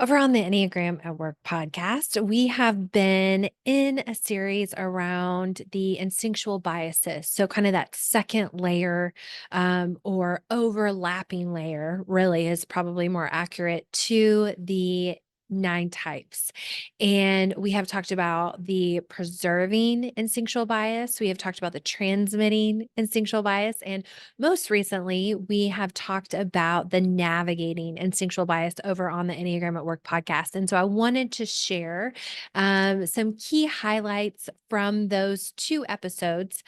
Over on the Enneagram at Work podcast, we have been in a series around the instinctual biases. So, kind of that second layer or overlapping layer, really is probably more accurate to the 9 types. And we have talked about the preserving instinctual bias. We have talked about the transmitting instinctual bias. And most recently, we have talked about the navigating instinctual bias over on the Enneagram at Work podcast. And so I wanted to share some key highlights from those 2 episodes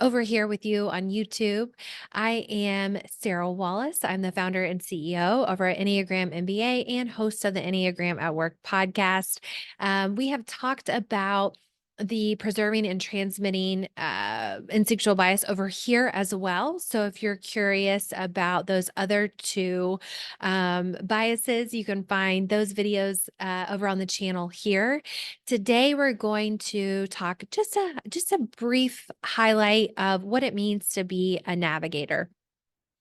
over here with you on YouTube. I am Sarah Wallace. I'm the founder and CEO over at Enneagram MBA and host of the Enneagram at Work podcast. We have talked about the preserving and transmitting instinctual bias over here as well. So if you're curious about those other 2 biases, you can find those videos over on the channel here. Today, we're going to talk just a brief highlight of what it means to be a navigator.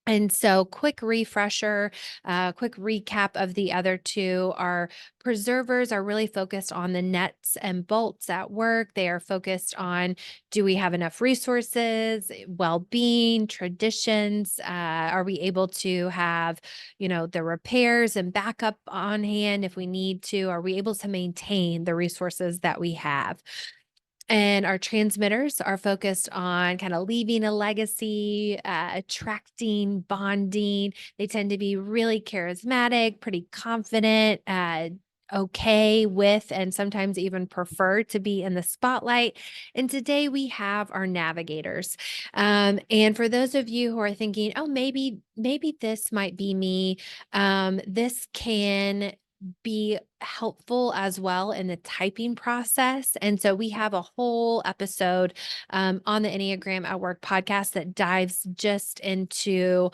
And so, quick refresher, quick recap of the other 2. Our preservers are really focused on the nuts and bolts at work. They are focused on, do we have enough resources, well being, traditions? Are we able to have, the repairs and backup on hand if we need to? Are we able to maintain the resources that we have? And our transmitters are focused on kind of leaving a legacy, attracting, bonding. They tend to be really charismatic, pretty confident, okay with, and sometimes even prefer to be in the spotlight. And today we have our navigators. And for those of you who are thinking, oh, maybe this might be me, this can be helpful as well in the typing process. And so we have a whole episode on the Enneagram at Work podcast that dives just into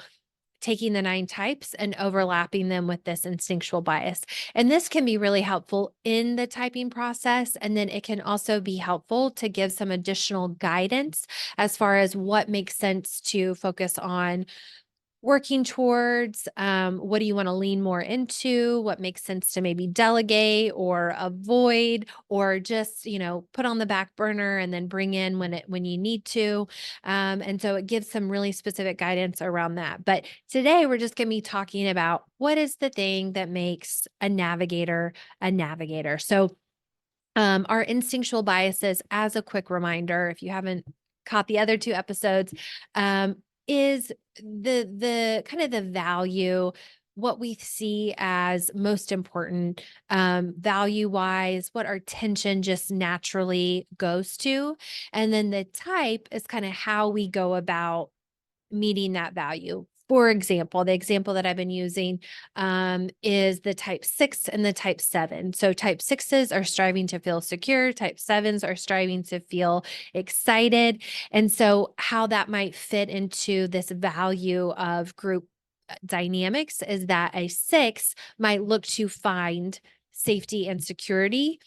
taking the 9 types and overlapping them with this instinctual bias. And this can be really helpful in the typing process. And then it can also be helpful to give some additional guidance as far as what makes sense to focus on working towards. What do you want to lean more into? What makes sense to maybe delegate or avoid, or just, put on the back burner and then bring in when you need to. And so it gives some really specific guidance around that. But today we're just going to be talking about what is the thing that makes a navigator a navigator. So our instinctual biases, as a quick reminder, if you haven't caught the other 2 episodes, is the kind of the value, what we see as most important, value wise, what our attention just naturally goes to. And then the type is kind of how we go about meeting that value. For example, the example that I've been using is the type 6 and the type 7. So type 6s are striving to feel secure, type 7s are striving to feel excited. And so how that might fit into this value of group dynamics is that a 6 might look to find safety and security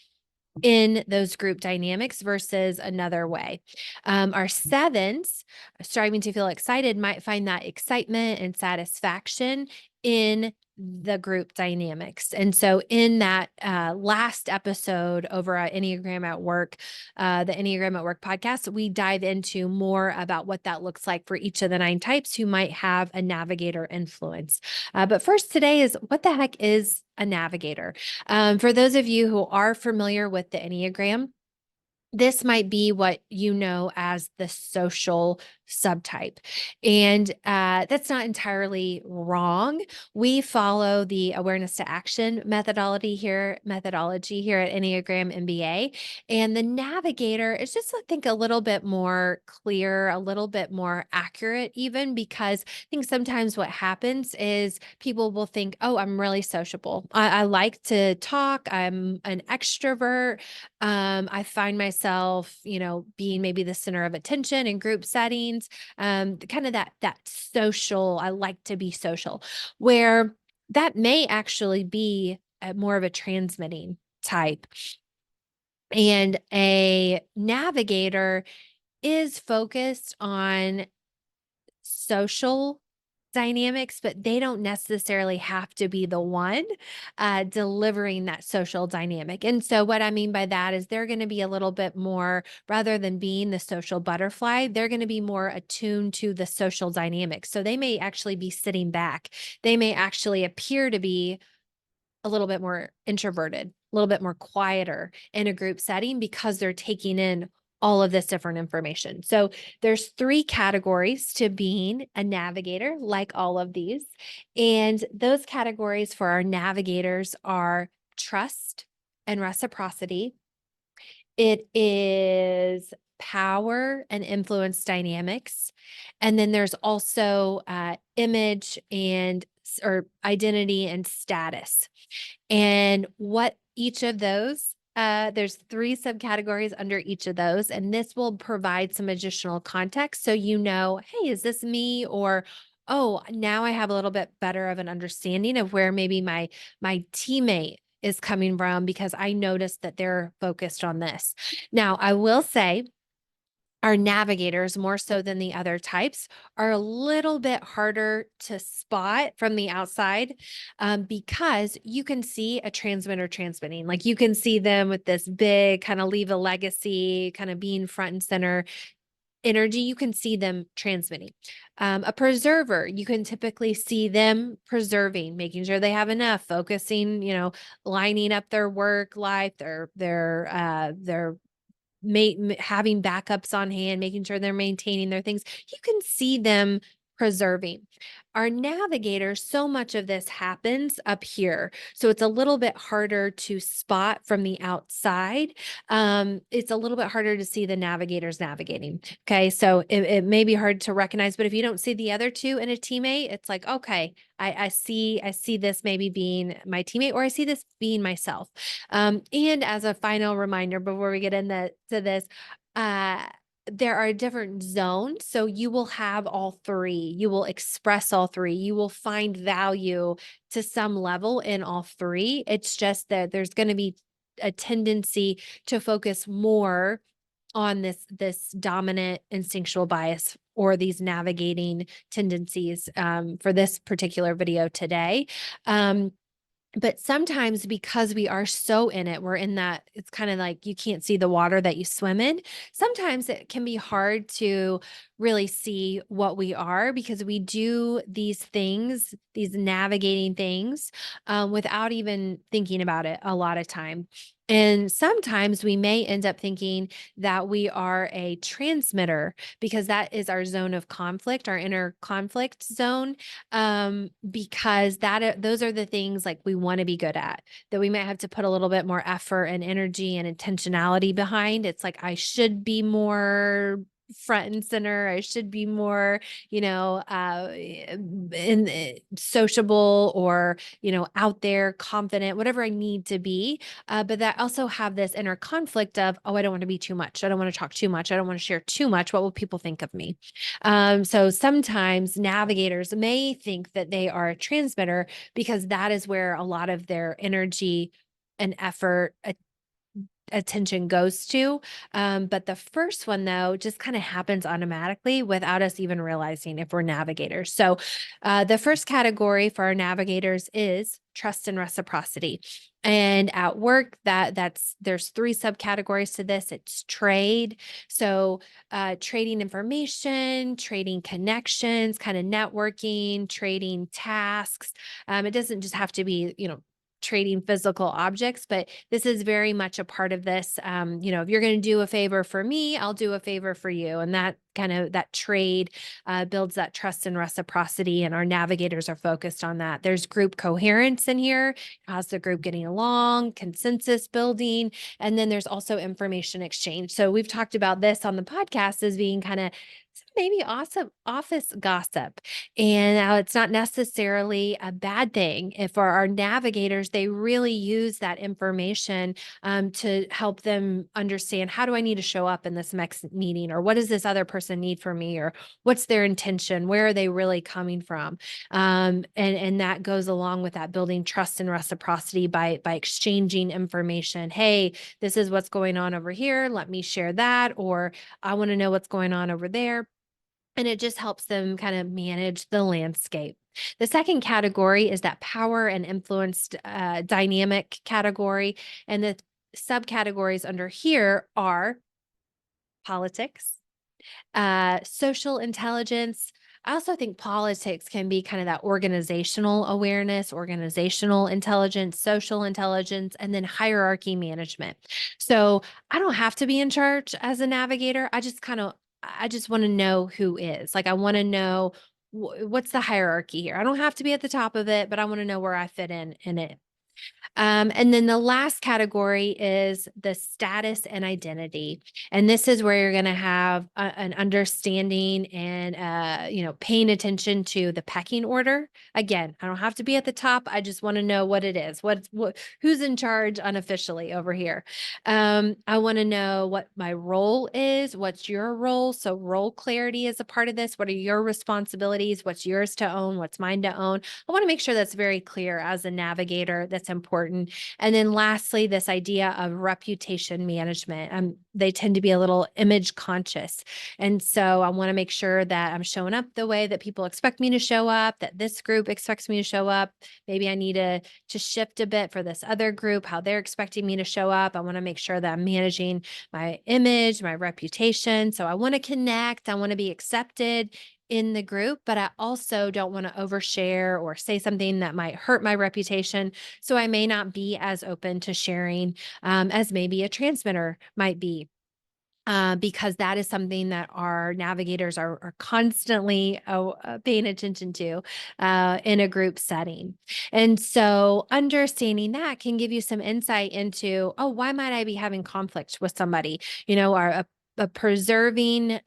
in those group dynamics versus another way. Our 7s, striving to feel excited, might find that excitement and satisfaction in the group dynamics. And so in that last episode over at Enneagram at Work, the Enneagram at Work podcast, we dive into more about what that looks like for each of the 9 types who might have a navigator influence. But first today is, what the heck is a navigator? For those of you who are familiar with the Enneagram, this might be what you know as the social subtype. And that's not entirely wrong. We follow the awareness to action methodology here at Enneagram MBA. And the navigator is just, I think, a little bit more clear, a little bit more accurate, even because I think sometimes what happens is people will think, oh, I'm really sociable. I like to talk. I'm an extrovert. I find myself, being maybe the center of attention in group settings, kind of that social, I like to be social, where that may actually be more of a transmitting type. And a navigator is focused on social dynamics, but they don't necessarily have to be the one delivering that social dynamic. And so, what I mean by that is they're going to be a little bit more, rather than being the social butterfly, they're going to be more attuned to the social dynamics. So, they may actually be sitting back. They may actually appear to be a little bit more introverted, a little bit more quieter in a group setting because they're taking in all of this different information. So there's three categories to being a navigator, like all of these. And those categories for our navigators are trust and reciprocity. It is power and influence dynamics. And then there's also image and or identity and status. And what each of those, there's three subcategories under each of those, and this will provide some additional context. So, hey, is this me? Or, oh, now I have a little bit better of an understanding of where maybe my teammate is coming from because I noticed that they're focused on this. Now, I will say our navigators, more so than the other types, are a little bit harder to spot from the outside because you can see a transmitter transmitting. Like you can see them with this big kind of leave a legacy, kind of being front and center energy. You can see them transmitting. A preserver, you can typically see them preserving, making sure they have enough, focusing, lining up their work life, their having backups on hand, making sure they're maintaining their things. You can see them preserving. Our navigators, so much of this happens up here. So it's a little bit harder to spot from the outside. It's a little bit harder to see the navigators navigating. Okay. So it may be hard to recognize, but if you don't see the other two in a teammate, it's like, okay, I see this maybe being my teammate, or I see this being myself. And as a final reminder, before we get into this, there are different zones. So you will have all three. You will express all three. You will find value to some level in all three. It's just that there's going to be a tendency to focus more on this dominant instinctual bias or these navigating tendencies for this particular video today. But sometimes because we are so in it, we're in that, it's kind of like you can't see the water that you swim in. Sometimes it can be hard to really see what we are because we do these things, these navigating things, without even thinking about it a lot of time. And sometimes we may end up thinking that we are a transmitter because that is our zone of conflict, our inner conflict zone, because those are the things like we want to be good at, that we might have to put a little bit more effort and energy and intentionality behind. It's like I should be more front and center. I should be more, sociable, or out there, confident, whatever I need to be. But that also have this inner conflict of, oh, I don't want to be too much. I don't want to talk too much. I don't want to share too much. What will people think of me? So sometimes navigators may think that they are a transmitter because that is where a lot of their energy and effort, attention goes to. But the first one, though, just kind of happens automatically without us even realizing if we're navigators. So the first category for our navigators is trust and reciprocity. And at work, there's three subcategories to this. It's trade. So trading information, trading connections, kind of networking, trading tasks. It doesn't just have to be, trading physical objects, but this is very much a part of this. If you're going to do a favor for me, I'll do a favor for you. And that trade builds that trust and reciprocity, and our navigators are focused on that. There's group coherence in here, how's the group getting along, consensus building, and then there's also information exchange. So we've talked about this on the podcast as being kind of maybe awesome office gossip. And it's not necessarily a bad thing. If for our navigators, they really use that information to help them understand, how do I need to show up in this next meeting? Or what does this other person need from me? Or what's their intention? Where are they really coming from? And that goes along with that, building trust and reciprocity by exchanging information. Hey, this is what's going on over here. Let me share that. Or I want to know what's going on over there. and it just helps them kind of manage the landscape. The second category is that power and influence dynamic category. And the subcategories under here are politics, social intelligence. I also think politics can be kind of that organizational awareness, organizational intelligence, social intelligence, and then hierarchy management. So I don't have to be in charge as a navigator. I just want to know who is. Like, I want to know what's the hierarchy here. I don't have to be at the top of it, but I want to know where I fit in it. And then the last category is the status and identity. And this is where you're going to have an understanding and, paying attention to the pecking order. Again, I don't have to be at the top. I just want to know what it is. Who's in charge unofficially over here? I want to know what my role is. What's your role? So role clarity is a part of this. What are your responsibilities? What's yours to own? What's mine to own? I want to make sure that's very clear as a navigator. That's important. And then lastly, this idea of reputation management. They tend to be a little image conscious. And so I want to make sure that I'm showing up the way that people expect me to show up, that this group expects me to show up. Maybe I need to shift a bit for this other group, how they're expecting me to show up. I want to make sure that I'm managing my image, my reputation. So I want to connect. I want to be accepted in the group, but I also don't want to overshare or say something that might hurt my reputation. So I may not be as open to sharing as maybe a transmitter might be. Because that is something that our navigators are constantly paying attention to in a group setting. And so understanding that can give you some insight into, oh, why might I be having conflict with somebody? Or a preserving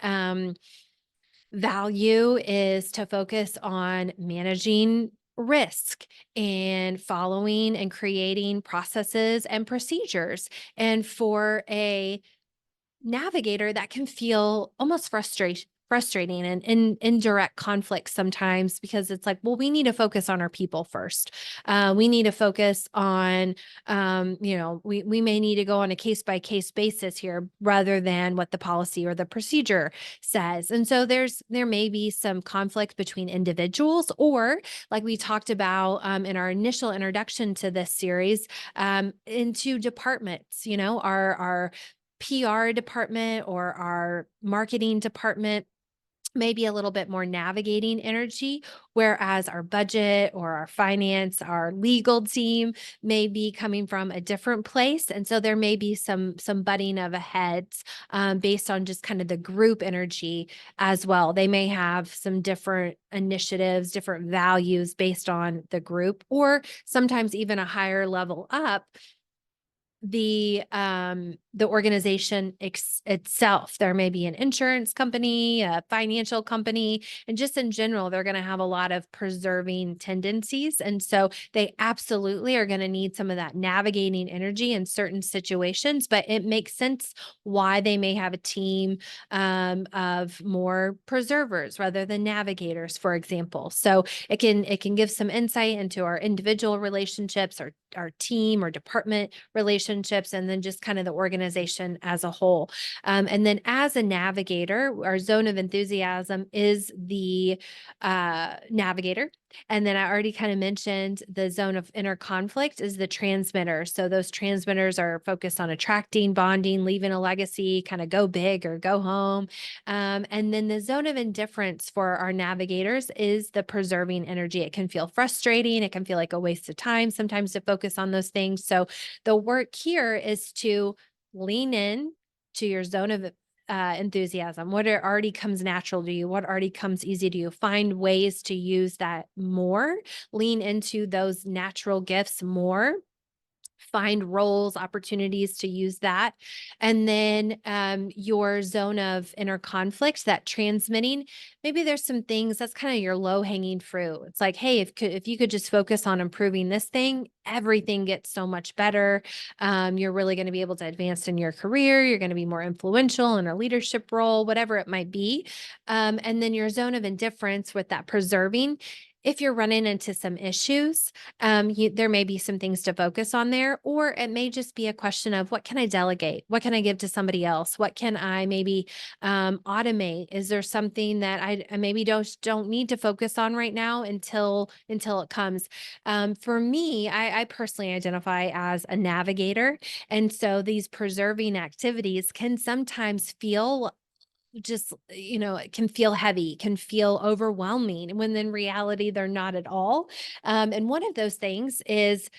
value is to focus on managing risk and following and creating processes and procedures. And for a navigator, that can feel almost frustrating and in direct conflict sometimes, because it's like, well, we need to focus on our people first. We need to focus on, we may need to go on a case by case basis here rather than what the policy or the procedure says. And so there may be some conflict between individuals, or like we talked about in our initial introduction to this series, into departments. Our PR department or our marketing department maybe a little bit more navigating energy, whereas our budget or our finance, our legal team may be coming from a different place. And so there may be some butting of heads based on just kind of the group energy as well. They may have some different initiatives, different values based on the group, or sometimes even a higher level up the organization itself. There may be an insurance company, a financial company, and just in general, they're going to have a lot of preserving tendencies. And so they absolutely are going to need some of that navigating energy in certain situations, but it makes sense why they may have a team of more preservers rather than navigators, for example. So it can give some insight into our individual relationships, our team or department relationships, and then just kind of the organization as a whole. And then as a navigator, our zone of enthusiasm is the navigator. And then I already kind of mentioned the zone of inner conflict is the transmitter. So those transmitters are focused on attracting, bonding, leaving a legacy, kind of go big or go home. And then the zone of indifference for our navigators is the preserving energy. It can feel frustrating. It can feel like a waste of time sometimes to focus on those things. So the work here is to lean in to your zone of enthusiasm, what already comes natural to you, what already comes easy to you. Find ways to use that more, lean into those natural gifts more. Find roles, opportunities to use that. And then your zone of inner conflict, that transmitting, maybe there's some things that's kind of your low hanging fruit. It's like, hey, if you could just focus on improving this thing, everything gets so much better. You're really going to be able to advance in your career. You're going to be more influential in a leadership role, whatever it might be. And then your zone of indifference with that preserving, if you're running into some issues, there may be some things to focus on there, or it may just be a question of what can I delegate? What can I give to somebody else? What can I maybe automate? Is there something that I maybe don't need to focus on right now until it comes? For me, I personally identify as a navigator, and so these preserving activities can sometimes feel just, it can feel heavy, can feel overwhelming when in reality they're not at all. And one of those things is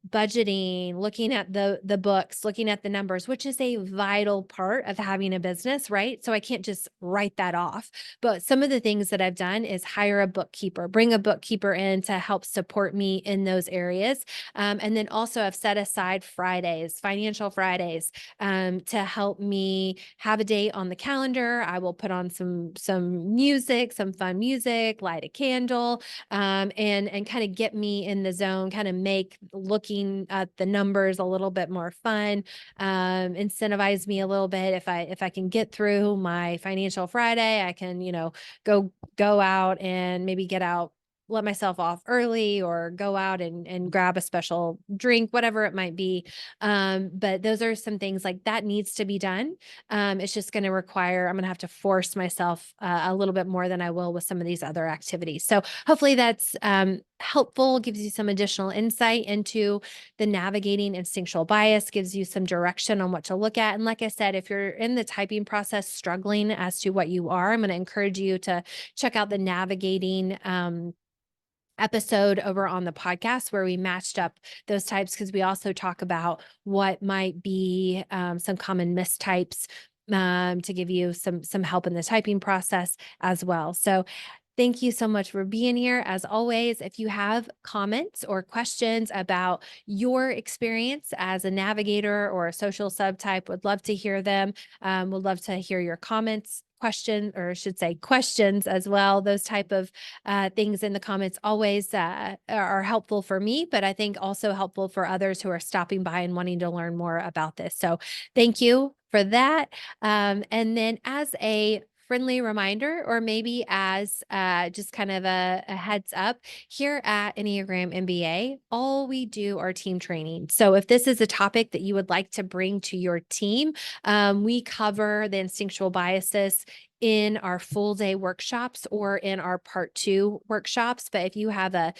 budgeting, looking at the books, looking at the numbers, which is a vital part of having a business, right? So I can't just write that off. But some of the things that I've done is hire a bookkeeper, bring a bookkeeper in to help support me in those areas. And then also I've set aside Fridays, financial Fridays, to help me have a date on the calendar. I will put on some music, some fun music, light a candle, and kind of get me in the zone, kind of make looking at the numbers a little bit more fun, incentivize me a little bit. If I can get through my financial Friday, I can, go out and maybe let myself off early or go out and grab a special drink, whatever it might be. But those are some things like that needs to be done. It's just going to require, I'm going to have to force myself a little bit more than I will with some of these other activities. So hopefully that's helpful, gives you some additional insight into the navigating instinctual bias, gives you some direction on what to look at. And like I said, if you're in the typing process struggling as to what you are, I'm going to encourage you to check out the navigating episode over on the podcast where we matched up those types, because we also talk about what might be some common mistypes, to give you some help in the typing process as well. So thank you so much for being here. As always, if you have comments or questions about your experience as a navigator or a social subtype, would love to hear them. Would love to hear your comments, questions, or I should say questions as well. Those type of things in the comments always are helpful for me, but I think also helpful for others who are stopping by and wanting to learn more about this. So thank you for that. And then as a friendly reminder, or maybe as just kind of a heads up, here at Enneagram MBA, all we do are team training. So if this is a topic that you would like to bring to your team, we cover the instinctual biases in our full day workshops or in our part 2 workshops. But if you have a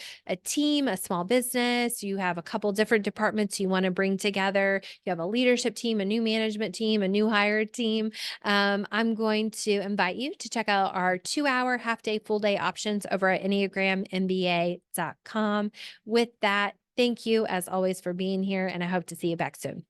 team, a small business, you have a couple different departments you want to bring together, you have a leadership team, a new management team, a new hired team, I'm going to invite you to check out our 2-hour, half day, full day options over at EnneagramMBA.com. With that, thank you as always for being here, and I hope to see you back soon.